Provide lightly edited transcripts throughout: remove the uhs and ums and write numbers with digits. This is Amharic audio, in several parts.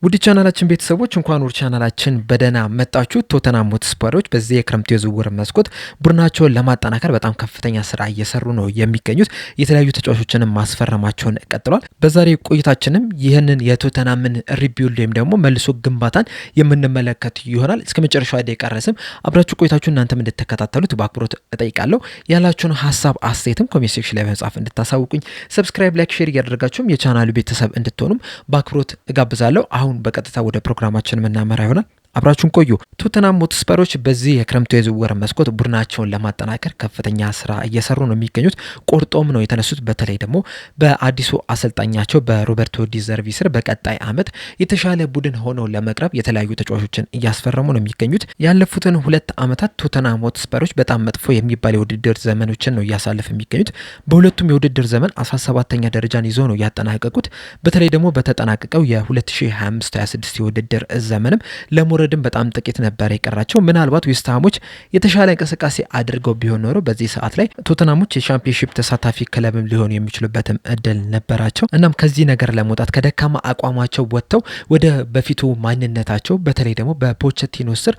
ውድ ቻናላችን ቤተሰቦች እንኳን ወደ ቻናላችን በደህና መጣችሁ። ቶተንሃም ሆትስፐሮች በዚህ የክረምት የዝውውር መስኮት ቡድናቸውን ለማጠናከር በጣም ከፍተኛ ስራ እየሰሩ ነው የሚገኙት። የተለያዩ ተጫዋቾችን ማስፈረማቸውን ቀጥሏል። በዛሬ ቆይታችንም ይህንን የቶተንሃምን ሪቢልድ ወይም ደግሞ መልሶ ግንባታን የምንመለከት ይሆናል። እስከ መጨረሻው ደቂቃ ድረስም አብራችሁ ቆይታችሁ እናንተም እንድትከታተሉት በአክብሮት እጠይቃለሁ። ያላችሁን ሀሳብ አስተያየትም ኮሜንት ሴክሽን ላይ በመጻፍ እንድታሳውቁኝ፣ ሰብስክራይብ፣ ላይክ፣ ሼር እያደረጋችሁም የቻናሉ ቤተሰብ እንድትሆኑም በአክብሮት እጋብዛለሁ። አሁን በቀጥታ ወደ ፕሮግራማችን መናመራ ይሆናል። አብራችሁን ቆዩ። ቶተንሃም ሆትስፐሮች በዚህ የክረምቱ የዝውውር መስኮት ቡድናቸውን ለማጠናከር ከፍተኛ ስራ እየሰሩ ነው የሚገኙት። ቆርጦም ነው የተነሱት። በተለይ ደግሞ በአዲሱ አሰልጣኛቸው በሮበርቶ ዲዘርቪ ስር በቀጣይ አመት የተሻለ ቡድን ሆነው ለመቅረብ የተለያዩ ተጫዋቾችን እያስፈረሙ ነው የሚገኙት። ያለፉትን 2 አመታት ቶተንሃም ሆትስፐሮች በጣም መጥፎ የሚባል የውድድር ዘመኖችን ነው እያሳለፉ የሚገኙት። በሁለቱም የውድድር ዘመን 17ኛ ደረጃን ይዞ ነው ያጠናቀቁት። በተለይ ደግሞ በተጠናቀቀው የ2025-26 የውድድር ዘመንም ለሞረድም በጣም ጥቂት ነበር የቀራቸው። ምናልባት ዌስትሃሞች የተሻለ እንቅስቃሴ አድርገው ቢሆን ኖሮ በዚህ ሰዓት ላይ ቶተንሃሞች የሻምፒዮንሺፕ ተሳታፊ ክለብም ሊሆኑ የሚችሉበትም እድል ነበራቸው። እናም ከዚህ ነገር ለመውጣት ከደካማ አቋማቸው ወጥተው ወደ በፊቱ ማንነታቸው በተለይ ደግሞ በፖቼቲኖ ስር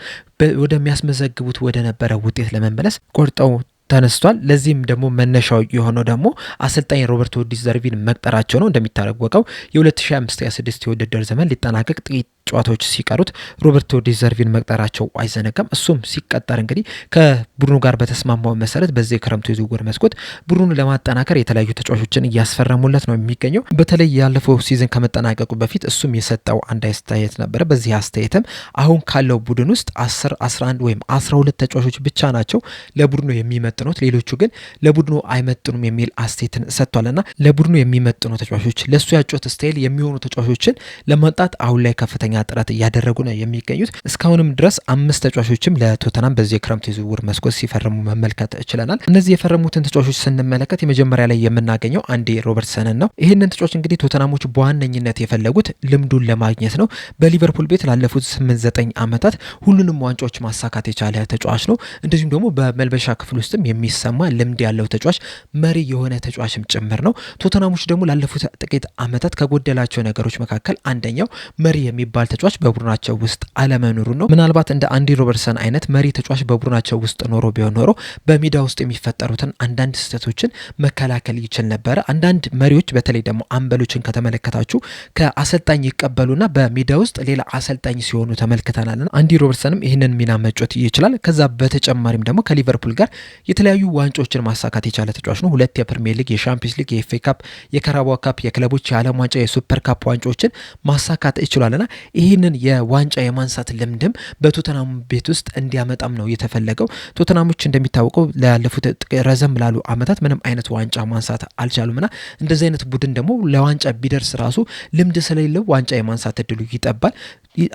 ወደሚያስመዘግቡት ወደ ነበረ ውጤት ለመመለስ ቆርጠው ተነስቷል። ለዚህም ደግሞ መነሻው የሆነው ደግሞ አሰልጣኝ ሮበርቶ ዲዘርቪን መቅጠራቸው ነው። እንደሚታወቀው የ2025-26 የውድድር ዘመን ሊጠናቀቅ ጥቂት ጨዋታዎች ሲቀሩት ሮበርቶ ዲዘርቪን መቅጠራቸው አይዘነጋም። እሱም ሲቀጠር እንግዲህ ከቡድኑ ጋር በተስማማው መሰረት በዚህ የክረምቱ የዝውውር መስኮት ቡድኑን ለማጠናከር የተለያዩ ተጫዋቾችን እያስፈረሙለት ነው የሚገኘው። በተለይ ያለፈው ሲዝን ከመጠናቀቁ በፊት እሱም የሰጠው አንድ አስተያየት ነበረ። በዚህ አስተያየትም አሁን ካለው ቡድን ውስጥ 10፣ 11 ወይም 12 ተጫዋቾች ብቻ ናቸው ለቡድኑ የሚመጥኑት፣ ሌሎቹ ግን ለቡድኑ አይመጥኑም የሚል አስተያየትን ሰጥቷልና ለቡድኑ የሚመጥኑ ተጫዋቾች ለሱ ያጮት ስታይል የሚሆኑ ተጫዋቾችን ለማምጣት አሁን ላይ ከፍተኛ ጥረት እያደረጉ ነው የሚገኙት። እስካሁንም ድረስ 5 ተጫዋቾችም ለቶተንሃም በዚህ የክረምት የዝውውር መስኮት ሲፈርሙ መመልከት ችለናል። እነዚህ የፈረሙትን ተጫዋቾች ስንመለከት የመጀመሪያ ላይ የምናገኘው አንዲ ሮበርትሰንን ነው። ይህንን ተጫዋች እንግዲህ ቶተንሃሞች በዋነኝነት የፈለጉት ልምዱን ለማግኘት ነው። በሊቨርፑል ቤት ላለፉት 8-9 ዓመታት ሁሉንም ዋንጫዎች ማሳካት የቻለ ተጫዋች ነው። እንደዚሁም ደግሞ በመልበሻ ክፍል ውስጥም የሚሰማ ልምድ ያለው ተጫዋች፣ መሪ የሆነ ተጫዋችም ጭምር ነው። ቶተንሃሞች ደግሞ ላለፉት ጥቂት ዓመታት ከጎደላቸው ነገሮች መካከል አንደኛው መሪ የሚባል ተጫዋች በቡድናቸው ውስጥ አለመኖሩ ነው። ምናልባት እንደ አንዲ ሮበርትሰን አይነት መሪ ተጫዋች በቡድናቸው ውስጥ ኖሮ ቢሆን ኖሮ በሜዳ ውስጥ የሚፈጠሩትን አንዳንድ ስህተቶችን መከላከል ይችል ነበረ። አንዳንድ መሪዎች በተለይ ደግሞ አምበሎችን ከተመለከታችሁ ከአሰልጣኝ ይቀበሉና በሜዳ ውስጥ ሌላ አሰልጣኝ ሲሆኑ ተመልክተናልና አንዲ ሮበርትሰንም ይህንን ሚና መጫወት ይችላል። ከዛ በተጨማሪም ደግሞ ከሊቨርፑል ጋር የተለያዩ ዋንጫዎችን ማሳካት የቻለ ተጫዋች ነው። 2 የፕሪሚየር ሊግ፣ የሻምፒዮንስ ሊግ፣ የኤፍኤ ካፕ፣ የካራባኦ ካፕ፣ የክለቦች የዓለም ዋንጫ፣ የሱፐር ካፕ ዋንጫዎችን ማሳካት ይችላልና ይህንን የዋንጫ የማንሳት ልምድም በቶተንሃም ቤት ውስጥ እንዲያመጣም ነው የተፈለገው። ቶተንሃሞች እንደሚታወቀው ላለፉት ረዘም ላሉ ዓመታት ምንም አይነት ዋንጫ ማንሳት አልቻሉምና እንደዚህ አይነት ቡድን ደግሞ ለዋንጫ ቢደርስ ራሱ ልምድ ስለሌለው ዋንጫ የማንሳት እድሉ ይጠባል።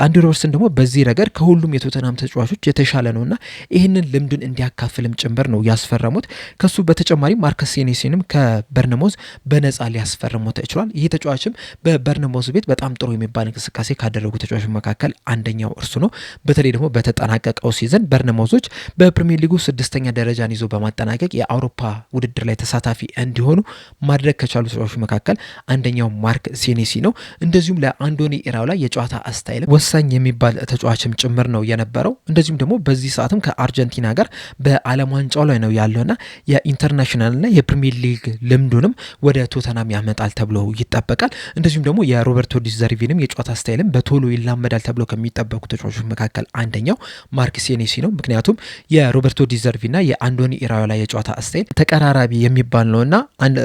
አንዲ ሮበርትሰን ደግሞ በዚህ ረገድ ከሁሉም የቶተንሃም ተጫዋቾች የተሻለ ነውና ይህንን ልምዱን እንዲያካፍልም ጭምር ነው ያስፈረሙት። ከሱ በተጨማሪ ማርከስ ሴኔሲንም ከበርነሞዝ በነፃ ሊያስፈርሙት ተችሏል። ይህ ተጫዋችም በበርነሞዝ ቤት በጣም ጥሩ የሚባል እንቅስቃሴ ካደረጉ ተጫዋቾች መካከል አንደኛው እርሱ ነው። በተለይ ደግሞ በተጠናቀቀው ሲዝን በርነሞዞች በፕሪሚየር ሊጉ 6ኛ ደረጃን ይዞ በማጠናቀቅ የአውሮፓ ውድድር ላይ ተሳታፊ እንዲሆኑ ማድረግ ከቻሉ ተጫዋቾች መካከል አንደኛው ማርክ ሴኔሲ ነው። እንደዚሁም ለአንዶኒ ኢራኦላ የጨዋታ አስታይል ወሳኝ የሚባል ተጫዋችም ጭምር ነው የነበረው። እንደዚሁም ደግሞ በዚህ ሰዓትም ከአርጀንቲና ጋር በዓለም ዋንጫው ላይ ነው ያለውና የኢንተርናሽናልና የፕሪሚየር ሊግ ልምዱንም ወደ ቶተንሃም ያመጣል ተብሎ ይጠበቃል። እንደዚሁም ደግሞ የሮበርቶ ዲዘርቪንም የጨዋታ ስታይልም በቶሎ ይላመዳል ተብሎ ከሚጠበቁ ተጫዋቾች መካከል አንደኛው ማርክ ሴኔሲ ነው። ምክንያቱም የሮበርቶ ዲዘርቪና የአንዶኒ ኢራኦላ የጨዋታ ስታይል ተቀራራቢ የሚባል ነውና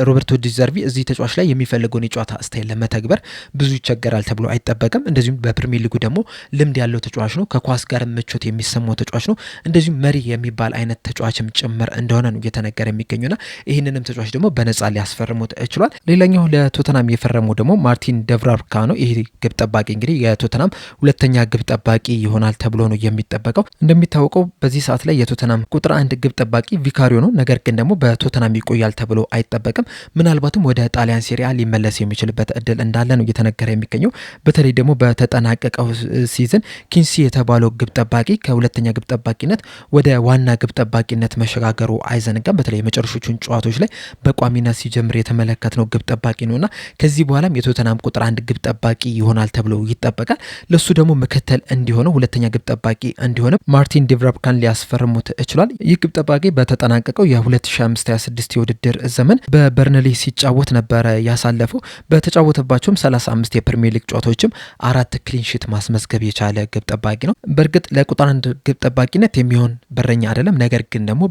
ሮበርቶ ዲዘርቪ እዚህ ተጫዋች ላይ የሚፈልገውን የጨዋታ ስታይል ለመተግበር ብዙ ይቸገራል ተብሎ አይጠበቅም። እንደዚሁም በፕሪሚየር ሊጉ ደግሞ ልምድ ያለው ተጫዋች ነው። ከኳስ ጋር ምቾት የሚሰማው ተጫዋች ነው። እንደዚሁም መሪ የሚባል አይነት ተጫዋችም ጭምር እንደሆነ ነው እየተነገረ የሚገኙና ይህንንም ተጫዋች ደግሞ በነፃ ሊያስፈርሙት ችሏል። ሌላኛው ለቶተንሃም የፈረመው ደግሞ ማርቲን ደብራርካ ነው። ይህ ግብ ጠባቂ እንግዲህ የቶተንሃም 2ኛ ግብ ጠባቂ ይሆናል ተብሎ ነው የሚጠበቀው። እንደሚታወቀው በዚህ ሰዓት ላይ የቶተንሃም ቁጥር 1 ግብ ጠባቂ ቪካሪዮ ነው። ነገር ግን ደግሞ በቶተንሃም ይቆያል ተብሎ አይጠበቅም። ምናልባትም ወደ ጣሊያን ሴሪያ ሊመለስ የሚችልበት እድል እንዳለ ነው እየተነገረ የሚገኘው። በተለይ ደግሞ በተጠናቀቀው ሲዝን ኪንሲ የተባለው ግብ ጠባቂ ከ2ኛ ግብ ጠባቂነት ወደ ዋና ግብ ጠባቂነት መሸጋገሩ አይዘነጋም። በተለይ የመጨረሾቹን ጨዋታዎች ላይ በቋሚነት ሲጀምር የተመለከትነው ግብ ጠባቂ ነውና ከዚህ በኋላም የቶተንሃም ቁጥር 1 ግብ ጠባቂ ይሆናል ተብሎ ይጠበቃል። ይፈልጋል። ለሱ ደግሞ ምክትል እንዲሆነው ሁለተኛ ግብ ጠባቂ እንዲሆነ ማርቲን ዲቭራብካን ሊያስፈርሙት ችሏል። ይህ ግብ ጠባቂ በተጠናቀቀው የ2025/26 የውድድር ዘመን በበርንሊ ሲጫወት ነበረ ያሳለፈው። በተጫወተባቸውም 35 የፕሪሚየር ሊግ ጨዋታዎችም 4 ክሊንሺት ማስመዝገብ የቻለ ግብ ጠባቂ ነው። በእርግጥ ለቁጥር 1 ግብ ጠባቂነት የሚሆን በረኛ አይደለም። ነገር ግን ደግሞ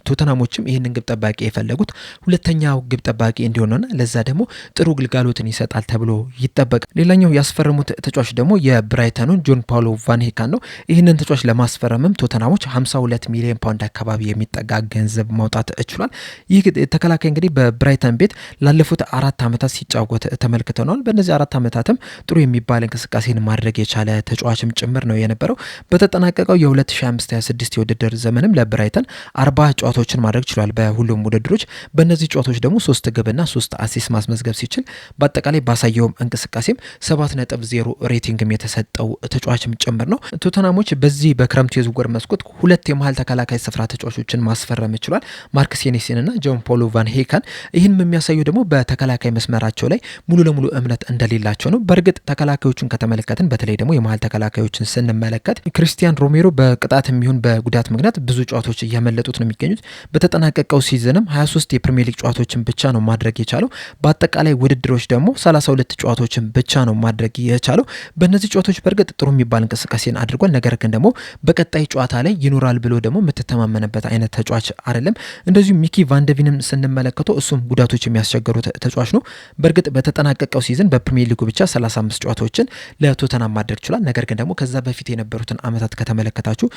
ቶተናሞችም ይህንን ግብ ጠባቂ የፈለጉት ሁለተኛው ግብ ጠባቂ እንዲሆንና ለዛ ደግሞ ጥሩ ግልጋሎትን ይሰጣል ተብሎ ይጠበቃል። ሌላኛው ያስፈረሙት ተጫዋች ደግሞ የብራይተኑን ጆን ፓውሎ ቫን ሄካን ነው። ይህንን ተጫዋች ለማስፈረምም ቶተናሞች 52 ሚሊዮን ፓውንድ አካባቢ የሚጠጋ ገንዘብ ማውጣት ችሏል። ይህ ተከላካይ እንግዲህ በብራይተን ቤት ላለፉት 4 ዓመታት ሲጫወት ተመልክተናል። በእነዚህ 4 ዓመታትም ጥሩ የሚባል እንቅስቃሴን ማድረግ የቻለ ተጫዋችም ጭምር ነው የነበረው። በተጠናቀቀው የ2025/26 የውድድር ዘመንም ለብራይተን 40 ጨዋታዎችን ማድረግ ችሏል በሁሉም ውድድሮች። በእነዚህ ጨዋታዎች ደግሞ 3 ግብና 3 አሲስት ማስመዝገብ ሲችል በአጠቃላይ ባሳየውም እንቅስቃሴም 7.0 ሬቲንግም የተሰጠው ተጫዋችም ጭምር ነው። ቶተናሞች በዚህ በክረምቱ የዝውውር መስኮት 2 የመሃል ተከላካይ ስፍራ ተጫዋቾችን ማስፈረም ችሏል፣ ማርክ ሴኔሲን እና ጆን ፖሎ ቫን ሄካን። ይህን የሚያሳዩ ደግሞ በተከላካይ መስመራቸው ላይ ሙሉ ለሙሉ እምነት እንደሌላቸው ነው። በእርግጥ ተከላካዮቹን ከተመለከትን በተለይ ደግሞ የመሃል ተከላካዮችን ስንመለከት ክሪስቲያን ሮሜሮ በቅጣት የሚሆን በጉዳት ምክንያት ብዙ ጨዋታዎች እያመለጡት ነው የሚገኙት። በተጠናቀቀው ሲዝንም 23 የፕሪሚየር ሊግ ጨዋታዎችን ብቻ ነው ማድረግ የቻለው። በአጠቃላይ ውድድሮች ደግሞ 32 ጨዋታዎችን ብቻ ነው ማድረግ የቻለው። በእነዚህ ጨዋታዎች በእርግጥ ጥሩ የሚባል እንቅስቃሴን አድርጓል። ነገር ግን ደግሞ በቀጣይ ጨዋታ ላይ ይኖራል ብሎ ደግሞ የምትተማመንበት አይነት ተጫዋች አይደለም። እንደዚሁም ሚኪ ቫንደቪንም ስንመለከተው እሱም ጉዳቶች የሚያስቸግሩት ተጫዋች ነው። በእርግጥ በተጠናቀቀው ሲዝን በፕሪሚየር ሊጉ ብቻ 35 ጨዋታዎችን ለቶተናም ማድረግ ችሏል። ነገር ግን ደግሞ ከዛ በፊት የነበሩትን ዓመታት ከተመለከታችሁ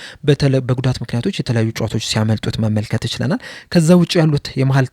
በጉዳት ምክንያቶች የተለያዩ ጨዋታዎች ሲያመልጡት መመልከት ይችላል። ከዛ ውጭ ያሉት የመሃል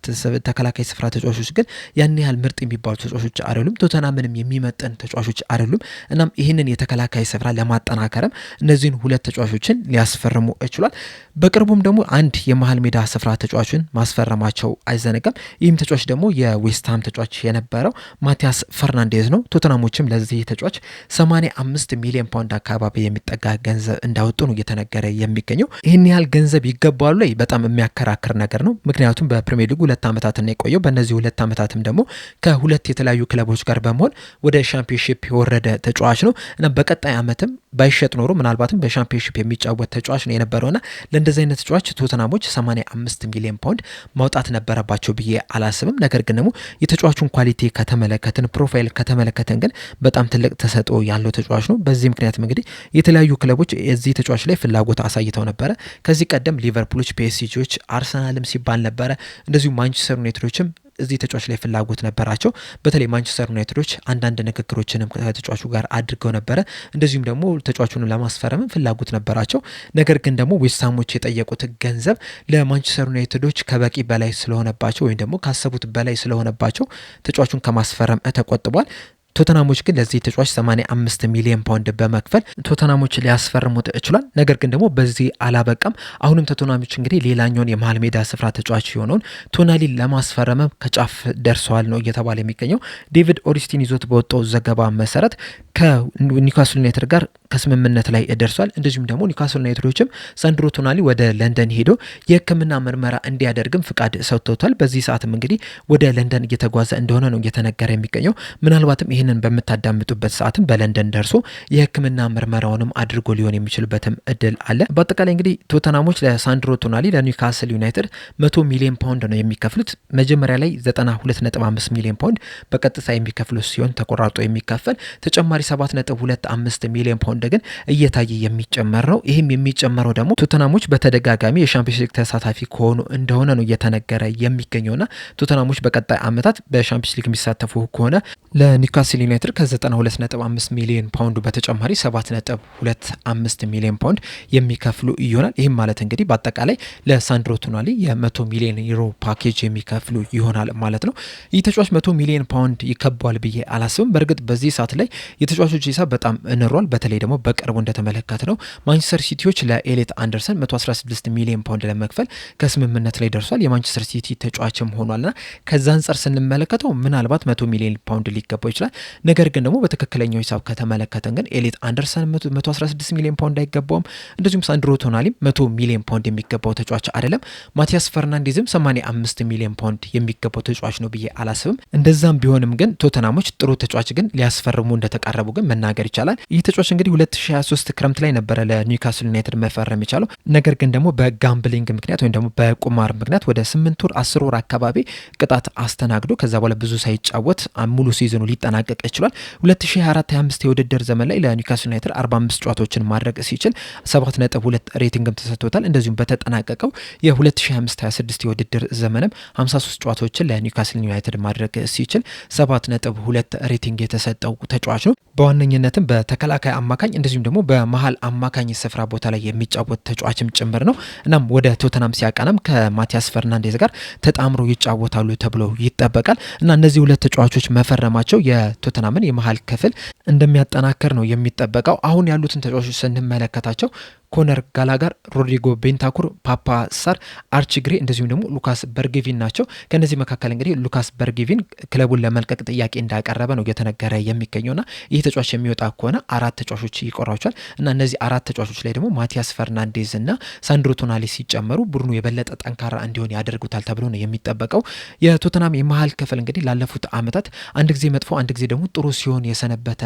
ተከላካይ ስፍራ ተጫዋቾች ግን ያን ያህል ምርጥ የሚባሉ ተጫዋቾች አይደሉም። ቶተናምንም የሚመጠን ተጫዋቾች አይደሉም። እናም ይህንን የተከላካይ ስፍራ ለማጠናከርም እነዚህን 2 ተጫዋቾችን ሊያስፈርሙ ችሏል። በቅርቡም ደግሞ አንድ የመሃል ሜዳ ስፍራ ተጫዋችን ማስፈረማቸው አይዘነጋም። ይህም ተጫዋች ደግሞ የዌስትሃም ተጫዋች የነበረው ማቲያስ ፈርናንዴዝ ነው። ቶተናሞችም ለዚህ ተጫዋች 85 ሚሊዮን ፓውንድ አካባቢ የሚጠጋ ገንዘብ እንዳወጡ ነው እየተነገረ የሚገኘው። ይህን ያህል ገንዘብ ይገባሉ ላይ በጣም የሚያከራክር ነገር ነው። ምክንያቱም በፕሪሚየር ሊጉ 2 ዓመታትን የቆየው። በእነዚህ 2 ዓመታትም ደግሞ ከ2 የተለያዩ ክለቦች ጋር በመሆን ወደ ሻምፒዮንሺፕ የወረደ ተጫዋች ነው እና በቀጣይ ዓመትም ባይሸጥ ኖሮ ምናልባትም በሻምፒዮንሺፕ የሚጫወት ተጫዋች ነው የነበረውና ለእንደዚህ አይነት ተጫዋች ቶተናሞች 85 ሚሊዮን ፓውንድ ማውጣት ነበረባቸው ብዬ አላስብም። ነገር ግን ደግሞ የተጫዋቹን ኳሊቲ ከተመለከትን፣ ፕሮፋይል ከተመለከትን ግን በጣም ትልቅ ተሰጥኦ ያለው ተጫዋች ነው። በዚህ ምክንያትም እንግዲህ የተለያዩ ክለቦች የዚህ ተጫዋች ላይ ፍላጎት አሳይተው ነበረ። ከዚህ ቀደም ሊቨርፑሎች፣ ፒኤስጂዎች፣ አርሰናልም ሲባል ነበረ። እንደዚሁ ማንቸስተር ዩናይትዶችም እዚህ ተጫዋች ላይ ፍላጎት ነበራቸው። በተለይ ማንቸስተር ዩናይትዶች አንዳንድ ንግግሮችንም ከተጫዋቹ ጋር አድርገው ነበረ። እንደዚሁም ደግሞ ተጫዋቹን ለማስፈረምም ፍላጎት ነበራቸው። ነገር ግን ደግሞ ዌስትሃሞች የጠየቁት ገንዘብ ለማንቸስተር ዩናይትዶች ከበቂ በላይ ስለሆነባቸው ወይም ደግሞ ካሰቡት በላይ ስለሆነባቸው ተጫዋቹን ከማስፈረም ተቆጥቧል። ቶተናሞች ግን ለዚህ ተጫዋች 85 ሚሊዮን ፓውንድ በመክፈል ቶተናሞች ሊያስፈርሙት ችሏል። ነገር ግን ደግሞ በዚህ አላበቃም። አሁንም ቶተናሞች እንግዲህ ሌላኛውን የመሃል ሜዳ ስፍራ ተጫዋች የሆነውን ቶናሊ ለማስፈረም ከጫፍ ደርሰዋል ነው እየተባለ የሚገኘው። ዴቪድ ኦሪስቲን ይዞት በወጣው ዘገባ መሰረት ከኒውካስል ዩናይትድ ጋር ከስምምነት ላይ ደርሷል። እንደዚሁም ደግሞ ኒውካስል ዩናይትዶችም ሳንድሮ ቶናሊ ወደ ለንደን ሄዶ የሕክምና ምርመራ እንዲያደርግም ፍቃድ ሰጥቶታል። በዚህ ሰዓትም እንግዲህ ወደ ለንደን እየተጓዘ እንደሆነ ነው እየተነገረ የሚገኘው። ምናልባትም ይህንን በምታዳምጡበት ሰዓትም በለንደን ደርሶ የሕክምና ምርመራውንም አድርጎ ሊሆን የሚችልበትም እድል አለ። በአጠቃላይ እንግዲህ ቶተናሞች ለሳንድሮ ቶናሊ ለኒውካስል ዩናይትድ 100 ሚሊዮን ፓውንድ ነው የሚከፍሉት። መጀመሪያ ላይ 92.5 ሚሊዮን ፓውንድ በቀጥታ የሚከፍሉት ሲሆን ተቆራርጦ የሚከፈል ተጨማሪ 7.25 ሚሊዮን ፓውንድ ግን እየታየ የሚጨመር ነው። ይህም የሚጨመረው ደግሞ ቶተናሞች በተደጋጋሚ የሻምፒዮንስ ሊግ ተሳታፊ ከሆኑ እንደሆነ ነው እየተነገረ የሚገኘውና ቶተናሞች በቀጣይ ዓመታት በሻምፒዮንስ ሊግ የሚሳተፉ ከሆነ ለኒውካስል ዩናይትድ ከ92.5 ሚሊዮን ፓውንድ በተጨማሪ 7.25 ሚሊዮን ፓውንድ የሚከፍሉ ይሆናል። ይህም ማለት እንግዲህ በአጠቃላይ ለሳንድሮ ቶናሊ የ100 ሚሊዮን ዩሮ ፓኬጅ የሚከፍሉ ይሆናል ማለት ነው። ይህ ተጫዋች 100 ሚሊዮን ፓውንድ ይከባል ብዬ አላስብም። በእርግጥ በዚህ ሰዓት ላይ የተጫዋቾች ሂሳብ በጣም እንሯል። በተለይ ደግሞ በቅርቡ እንደተመለከተ ነው ማንቸስተር ሲቲዎች ለኤሌት አንደርሰን 116 ሚሊዮን ፓውንድ ለመክፈል ከስምምነት ላይ ደርሷል። የማንቸስተር ሲቲ ተጫዋችም ሆኗልና ከዛ አንጻር ስንመለከተው ምናልባት 100 ሚሊዮን ፓውንድ ሊገባው ይችላል። ነገር ግን ደግሞ በትክክለኛው ሂሳብ ከተመለከተን ግን ኤሊት አንደርሰን 116 ሚሊዮን ፓውንድ አይገባውም። እንደዚሁም ሳንድሮ ቶናሊም 100 ሚሊዮን ፓውንድ የሚገባው ተጫዋች አይደለም። ማቲያስ ፈርናንዴዝም 85 ሚሊዮን ፓውንድ የሚገባው ተጫዋች ነው ብዬ አላስብም። እንደዛም ቢሆንም ግን ቶተናሞች ጥሩ ተጫዋች ግን ሊያስፈርሙ እንደተቃረቡ ግን መናገር ይቻላል። ይህ ተጫዋች እንግዲህ 2023 ክረምት ላይ ነበረ ለኒውካስል ዩናይትድ መፈረም የቻለው። ነገር ግን ደግሞ በጋምብሊንግ ምክንያት ወይም ደግሞ በቁማር ምክንያት ወደ 8 ወር 10 ወር አካባቢ ቅጣት አስተናግዶ ከዛ በኋላ ብዙ ሳይጫወት ሙሉ ሲዝኑ ሊጠናቀቅ ይችላል። 2024-25 የውድድር ዘመን ላይ ለኒውካስል ዩናይትድ 45 ጨዋታዎችን ማድረግ ሲችል 7.2 ሬቲንግም ተሰጥቶታል። እንደዚሁም በተጠናቀቀው የ2025-26 የውድድር ዘመንም 53 ጨዋታዎችን ለኒውካስል ዩናይትድ ማድረግ ሲችል 7.2 ሬቲንግ የተሰጠው ተጫዋች ነው። በዋነኝነትም በተከላካይ አማካኝ እንደዚሁም ደግሞ በመሀል አማካኝ ስፍራ ቦታ ላይ የሚጫወት ተጫዋችም ጭምር ነው። እናም ወደ ቶተናም ሲያቀናም ከማቲያስ ፈርናንዴዝ ጋር ተጣምሮ ይጫወታሉ ተብሎ ይጠበቃል እና እነዚህ ሁለት ተጫዋቾች መፈረማቸው የቶተናምን የመሀል ክፍል እንደሚያጠናክር ነው የሚጠበቀው። አሁን ያሉትን ተጫዋቾች ስንመለከታቸው ኮነር ጋላጋር፣ ሮድሪጎ ቤንታኩር፣ ፓፓ ሳር፣ አርቺ ግሬ እንደዚሁም ደግሞ ሉካስ በርጌቪን ናቸው። ከነዚህ መካከል እንግዲህ ሉካስ በርጌቪን ክለቡን ለመልቀቅ ጥያቄ እንዳቀረበ ነው እየተነገረ የሚገኘውና ይህ ተጫዋች የሚወጣ ከሆነ 4 ተጫዋቾች ይቆራቸዋል እና እነዚህ 4 ተጫዋቾች ላይ ደግሞ ማቲያስ ፈርናንዴዝ እና ሳንድሮ ቶናሊ ሲጨመሩ ቡድኑ የበለጠ ጠንካራ እንዲሆን ያደርጉታል ተብሎ ነው የሚጠበቀው። የቶተናም የመሀል ክፍል እንግዲህ ላለፉት ዓመታት አንድ ጊዜ መጥፎ አንድ ጊዜ ደግሞ ጥሩ ሲሆን የሰነበተ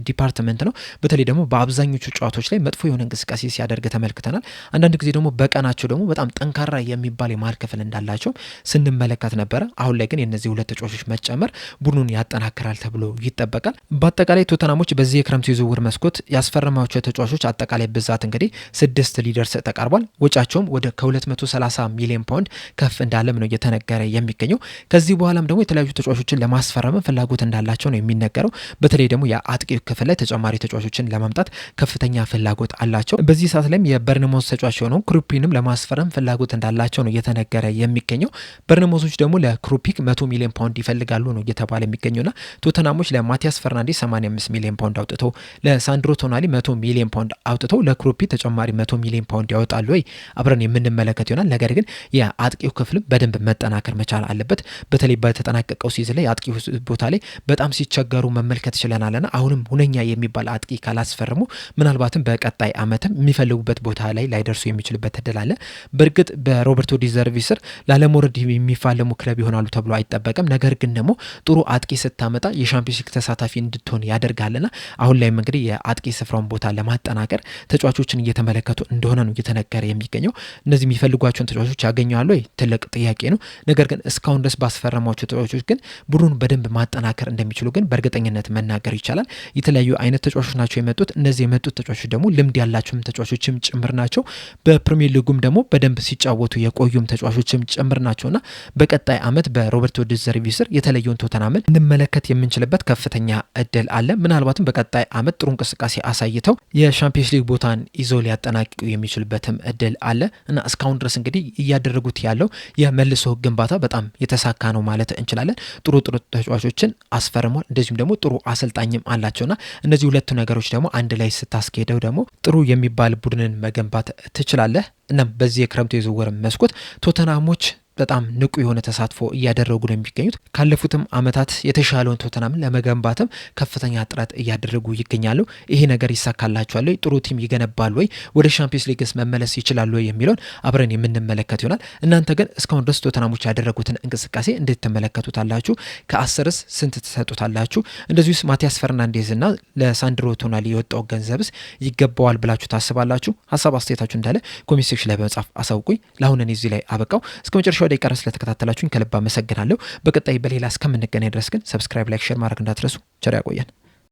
ዲፓርትመንት ነው። በተለይ ደግሞ በአብዛኞቹ ጨዋታዎች ላይ መጥፎ የሆነ እንቅስቃሴ ሲያደርግ ተመልክተናል። አንዳንድ ጊዜ ደግሞ በቀናቸው ደግሞ በጣም ጠንካራ የሚባል የመሀል ክፍል እንዳላቸው ስንመለከት ነበረ። አሁን ላይ ግን የነዚህ ሁለት ተጫዋቾች መጨመር ቡድኑን ያጠናክራል ተብሎ ይጠበቃል። በአጠቃላይ ቶተናሞች በዚህ የክረምቱ የዝውውር መስኮት ያስፈረማቸው ተጫዋቾች አጠቃላይ ብዛት እንግዲህ 6 ሊደርስ ተቃርቧል። ወጫቸውም ወደ ከ230 ሚሊዮን ፓውንድ ከፍ እንዳለም ነው እየተነገረ የሚገኘው። ከዚህ በኋላም ደግሞ የተለያዩ ተጫዋቾችን ለማስፈረም ፍላጎት እንዳላቸው ነው የሚነገረው። በተለይ ደግሞ የአጥቂ ክፍል ላይ ተጨማሪ ተጫዋቾችን ለማምጣት ከፍተኛ ፍላጎት አላቸው። በዚህ ሰዓት ላይም የበርንሞዝ ተጫዋች የሆነው ክሩፒንም ለማስፈረም ፍላጎት እንዳላቸው ነው እየተነገረ የሚገኘው። በርንሞዞች ደግሞ ለክሩፒክ 100 ሚሊዮን ፓውንድ ይፈልጋሉ ነው እየተባለ የሚገኘውና ቶተናሞች ለማቲያስ ፈርናንዴዝ 85 ሚሊዮን ፓውንድ አውጥተው ለሳንድሮ ቶናሊ 100 ሚሊዮን ፓውንድ አውጥተው ለክሩፒ ተጨማሪ 100 ሚሊዮን ፓውንድ ያወጣሉ ወይ አብረን የምንመለከት ይሆናል። ነገር ግን የአጥቂው ክፍልም በደንብ መጠናከር መቻል አለበት። በተለይ በተጠናቀቀው ሲዝን ላይ አጥቂው ቦታ ላይ በጣም ሲቸገሩ መመልከት ችለናልና አሁንም ሁነኛ የሚባል አጥቂ ካላስፈርሙ ምናልባትም በቀጣይ ዓመትም የሚፈልጉበት ቦታ ላይ ላይደርሱ የሚችልበት እድል አለ። በእርግጥ በሮበርቶ ዲዘርቪ ስር ላለመውረድ የሚፋለሙ ክለብ ይሆናሉ ተብሎ አይጠበቅም። ነገር ግን ደግሞ ጥሩ አጥቂ ስታመጣ የሻምፒዮንስ ሊግ ተሳታፊ እንድትሆን ያደርጋልና አሁን ላይም እንግዲህ የአጥቂ ስፍራውን ቦታ ለማጠናከር ተጫዋቾችን እየተመለከቱ እንደሆነ ነው እየተነገረ የሚገኘው። እነዚህ የሚፈልጓቸውን ተጫዋቾች ያገኘዋሉ ወይ ትልቅ ጥያቄ ነው። ነገር ግን እስካሁን ድረስ ባስፈረሟቸው ተጫዋቾች ግን ቡድኑን በደንብ ማጠናከር እንደሚችሉ ግን በእርግጠኝነት መናገር ይቻላል። የተለያዩ አይነት ተጫዋቾች ናቸው የመጡት። እነዚህ የመጡት ተጫዋቾች ደግሞ ልምድ ያላቸውም ተጫዋቾችም ጭምር ናቸው። በፕሪሚየር ሊጉም ደግሞ በደንብ ሲጫወቱ የቆዩም ተጫዋቾችም ጭምር ናቸውና በቀጣይ ዓመት በሮበርቶ ዲዘርቪ ስር የተለየውን ቶተናምን እንመለከት የምንችልበት ከፍተኛ እድል አለ። ምናልባትም በቀጣይ ዓመት ጥሩ እንቅስቃሴ አሳይተው የሻምፒዮንስ ሊግ ቦታን ይዘው ሊያጠናቅቁ የሚችልበትም እድል አለ እና እስካሁን ድረስ እንግዲህ እያደረጉት ያለው የመልሶ ግንባታ በጣም የተሳካ ነው ማለት እንችላለን። ጥሩ ተጫዋቾችን አስፈርሟል። እንደዚሁም ደግሞ ጥሩ አሰልጣኝም አላቸውና እነዚህ ሁለቱ ነገሮች ደግሞ አንድ ላይ ስታስኬደው ደግሞ ጥሩ የሚባል ቡድንን መገንባት ትችላለህ። እናም በዚህ የክረምቱ የዝውውር መስኮት ቶተናሞች በጣም ንቁ የሆነ ተሳትፎ እያደረጉ ነው የሚገኙት። ካለፉትም ዓመታት የተሻለውን ቶተናምን ለመገንባትም ከፍተኛ ጥረት እያደረጉ ይገኛሉ። ይሄ ነገር ይሳካላቸዋል ወይ? ጥሩ ቲም ይገነባሉ ወይ? ወደ ሻምፒዮንስ ሊግስ መመለስ ይችላሉ ወይ የሚለውን አብረን የምንመለከት ይሆናል። እናንተ ግን እስካሁን ድረስ ቶተናሞች ያደረጉትን እንቅስቃሴ እንዴት ተመለከቱታላችሁ? ከ10ስ ስንት ትሰጡታላችሁ? እንደዚሁስ ማቲያስ ፈርናንዴዝ እና ለሳንድሮ ቶናሊ የወጣው ገንዘብስ ይገባዋል ብላችሁ ታስባላችሁ? ሀሳብ አስተያየታችሁ እንዳለ ኮሜንት ሴክሽን ላይ በመጻፍ አሳውቁኝ። ለአሁን እኔ እዚህ ላይ አበቃው። እስከ መጨረሻው ደቂቃ ስለተከታተላችሁኝ ከልብ አመሰግናለሁ። በቀጣይ በሌላ እስከምንገናኝ ድረስ ግን ሰብስክራይብ፣ ላይክ፣ ሼር ማድረግ እንዳትረሱ። ቸር ያቆየን።